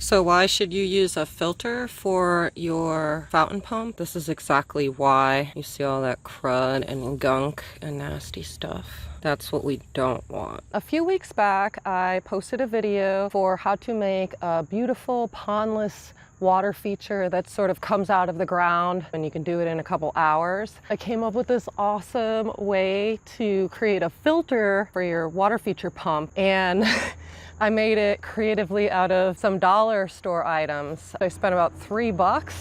So why should you use a filter for your fountain pump? This is exactly why. You see all that crud and gunk and nasty stuff. That's what we don't want. A few weeks back, I posted a video for how to make a beautiful pondless water feature that sort of comes out of the ground and you can do it in a couple hours. I came up with this awesome way to create a filter for your water feature pump, and I made it creatively out of some dollar store items. I spent about $3.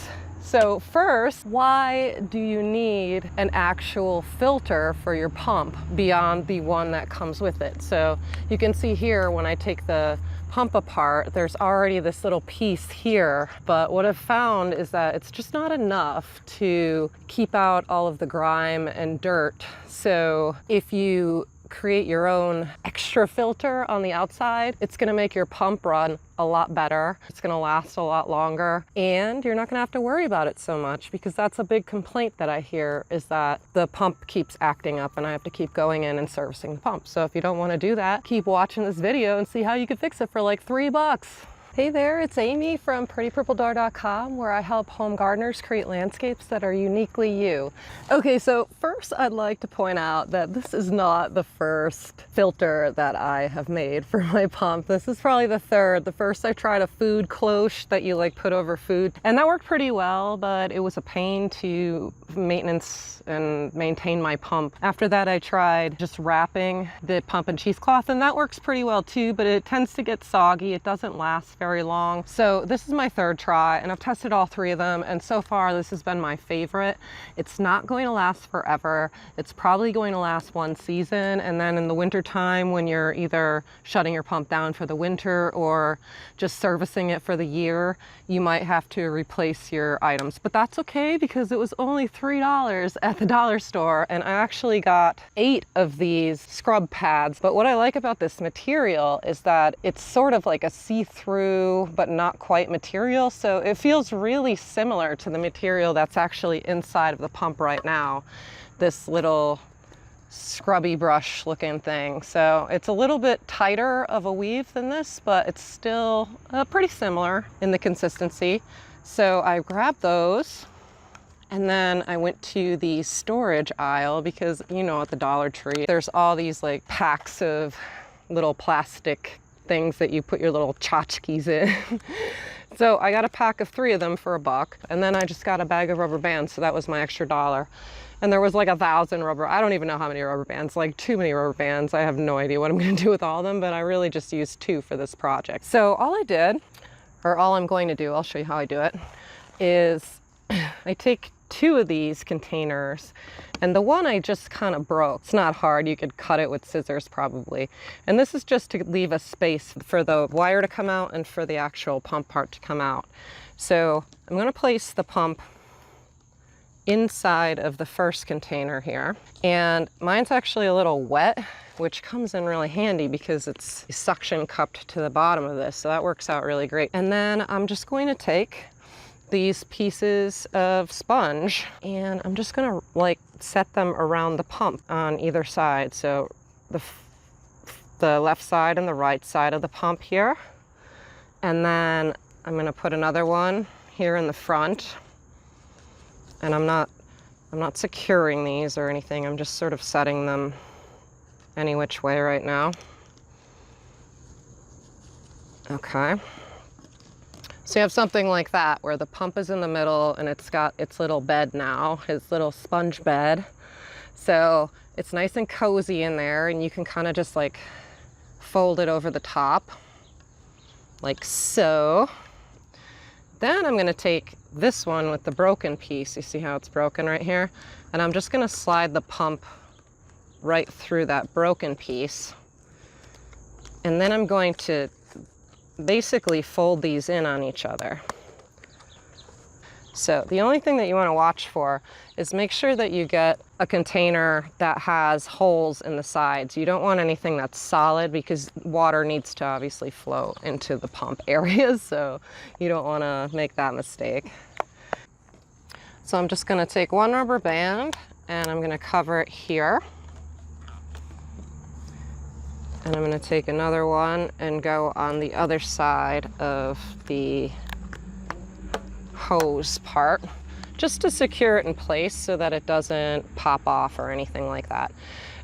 So first, why do you need an actual filter for your pump beyond the one that comes with it? So you can see here when I take the pump apart, there's already this little piece here, but what I've found is that it's just not enough to keep out all of the grime and dirt. So if you create your own extra filter on the outside, it's gonna make your pump run a lot better. It's gonna last a lot longer, and you're not gonna have to worry about it so much, because that's a big complaint that I hear, is that the pump keeps acting up and I have to keep going in and servicing the pump. So if you don't wanna do that, keep watching this video and see how you can fix it for like $3. Hey there, it's Amy from prettypurpledoor.com, where I help home gardeners create landscapes that are uniquely you. Okay, so first I'd like to point out that this is not the first filter that I have made for my pump. This is probably the third. The first I tried a food cloche that you like put over food, and that worked pretty well, but it was a pain to maintenance and maintain my pump. After that I tried just wrapping the pump in cheesecloth, and that works pretty well too, but it tends to get soggy. It doesn't last very long. So this is my third try, and I've tested all three of them, and so far this has been my favorite. It's not going to last forever. It's probably going to last one season, and then in the winter time, when you're either shutting your pump down for the winter or just servicing it for the year, you might have to replace your items. But that's okay, because it was only $3 at the dollar store, and I actually got 8 of these scrub pads. But what I like about this material is that it's sort of like a see-through but not quite material, so it feels really similar to the material that's actually inside of the pump right now, this little scrubby brush looking thing. So it's a little bit tighter of a weave than this, but it's still pretty similar in the consistency. So I grabbed those, and then I went to the storage aisle, because you know, at the Dollar Tree there's all these like packs of little plastic things that you put your little tchotchkes in. So I got a pack of 3 of them for $1, and then I just got a bag of rubber bands, so that was my extra $1. And there was like 1,000 rubber, I don't even know how many rubber bands, like too many rubber bands. I have no idea what I'm gonna do with all of them, but I really just used 2 for this project. So all I did, or all I'm going to do, I'll show you how I do it, is I take 2 of these containers, and the one I just kind of broke. It's not hard, you could cut it with scissors probably. And this is just to leave a space for the wire to come out and for the actual pump part to come out. So I'm gonna place the pump inside of the first container here. And mine's actually a little wet, which comes in really handy because it's suction cupped to the bottom of this. So that works out really great. And then I'm just going to take these pieces of sponge, and I'm just gonna like set them around the pump on either side. So the left side and the right side of the pump here. And then I'm gonna put another one here in the front. And I'm not securing these or anything. I'm just sort of setting them any which way right now. Okay. So you have something like that, where the pump is in the middle and it's got its little bed now, his little sponge bed. So it's nice and cozy in there, and you can kind of just like fold it over the top, like so. Then I'm gonna take this one with the broken piece. You see how it's broken right here? And I'm just gonna slide the pump right through that broken piece. And then I'm going to basically fold these in on each other. So the only thing that you want to watch for is make sure that you get a container that has holes in the sides. You don't want anything that's solid, because water needs to obviously flow into the pump areas, so you don't want to make that mistake. So I'm just going to take 1 rubber band, and I'm going to cover it here. And I'm gonna take another one and go on the other side of the hose part, just to secure it in place so that it doesn't pop off or anything like that.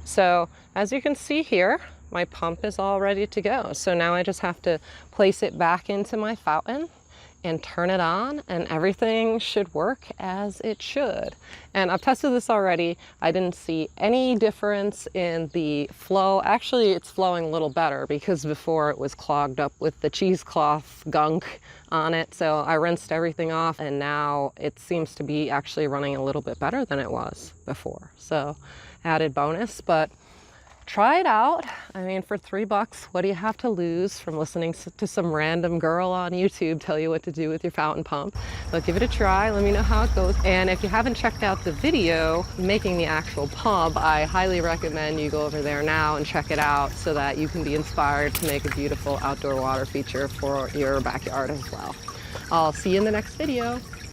So as you can see here, my pump is all ready to go. So now I just have to place it back into my fountain and turn it on, and everything should work as it should. And I've tested this already. I didn't see any difference in the flow. Actually, it's flowing a little better because before it was clogged up with the cheesecloth gunk on it. So I rinsed everything off, and now it seems to be actually running a little bit better than it was before. So added bonus, but try it out. I mean, for $3, what do you have to lose from listening to some random girl on YouTube tell you what to do with your fountain pump? So give it a try, let me know how it goes. And if you haven't checked out the video making the actual pump, I highly recommend you go over there now and check it out so that you can be inspired to make a beautiful outdoor water feature for your backyard as well. I'll see you in the next video.